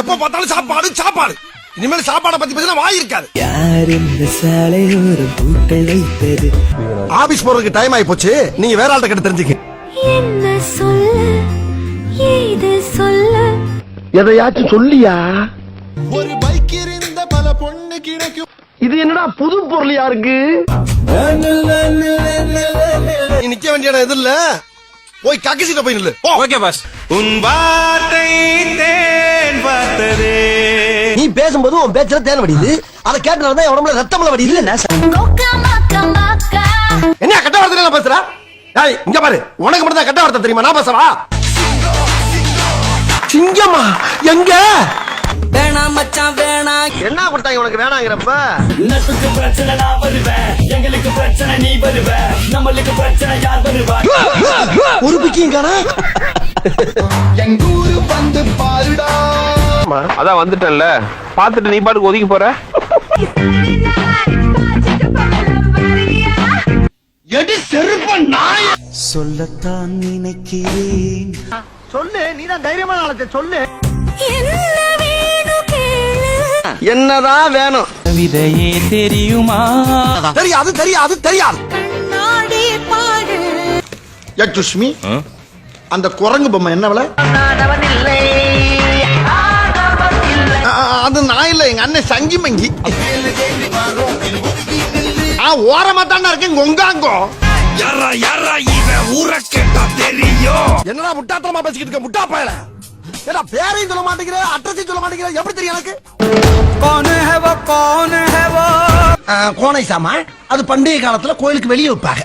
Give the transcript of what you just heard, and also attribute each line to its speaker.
Speaker 1: எப்ப பார்த்தாலும் சாப்பாடு சாப்பாடு. இனிமேல் சாப்பாடை பத்தி பேசினா வாய் இருக்காது.
Speaker 2: யார் இந்த சாலையோர பூக்கள் வைத்தது?
Speaker 1: ஆபீஸ் போறதுக்கு டைம் ஆயி போச்சு. நீங்க வேற ஆள்கிட்ட கிட்ட தெரிஞ்சுக்க.
Speaker 3: என்ன சொல்ல ஏது சொல்ல
Speaker 1: எதையாச்சும் சொல்லியா?
Speaker 4: ஒரு பைக் இருந்த பல பொண்ணு கிடைக்கும்.
Speaker 1: இது என்னடா புது பொருள் யாருக்கு? நீ நிக்க வேண்டிய இடம் எது இல்ல, போய் கக்கிசிட்ட போய் நில்லு.
Speaker 5: Okay boss. உன் வார்த்தை தேன் பார்த்ததே.
Speaker 1: நீ பேசும்போது உன் பேச்சுல தேன் வடியுது. அதை கேட்டனாலதான் என் உடம்புல ரத்தம்ல வடியுது. என்ன கட்ட வார்த்தை பேசுற? டேய் இங்க பாரு, உனக்கு மட்டும் தான் கட்ட வார்த்தை தெரியுமா? நான் பேசவா? சிங்கமா எங்க?
Speaker 2: வேணாம் மச்சான் வேணாம்.
Speaker 1: என்ன கொடுத்தாங்க உனக்கு வேணாங்கிறப்ப?
Speaker 2: நட்புக்கு பிரச்சனை நான் வருவேன், எங்களுக்கு பிரச்சனை நீ வருவ, நம்மளுக்கு பிரச்சனை யார் வருவா?
Speaker 1: ஒரு பிக்கிங்கானா?
Speaker 4: எங்கூரு வந்து பாருடா.
Speaker 5: அதான் வந்துட்டேன்ல, பாத்துட்டு நீ பாட்டுக்கு ஒதுக்கி போற.
Speaker 1: எடி செருப்ப நாய்.
Speaker 2: சொல்லத்தான் நினைக்கிறேன்.
Speaker 1: சொல்லு, நீதான் தைரியமான ஆளத்தை சொல்லு.
Speaker 3: என்ன வேணும் கேளு.
Speaker 1: என்னதான் வேணும்?
Speaker 2: விதையே தெரியுமா?
Speaker 1: தெரியாது தெரியாது தெரியாது.
Speaker 3: நாடி பாடு
Speaker 1: யட்சுஷ்மி, அந்த குரங்கு பொம்மை என்ன விலை? அது நான் இல்ல, எங்க அண்ணன் சங்கி மங்கி. ஓரமா தானே இருக்கேன் கொங்காங்கோ. என்னடா முட்டாத்தனமா பேசிக்கிட்டு இருக்க முட்டா பயல? ஏடா பேரையும் சொல்ல மாட்டேங்கிற, அட்ரஸையும் சொல்ல மாட்டேங்கிற, எப்படி தெரியும் எனக்கு? கோனை சாமா, அது பண்டைய காலத்துல கோயிலுக்கு வெளியே வைப்பாங்க.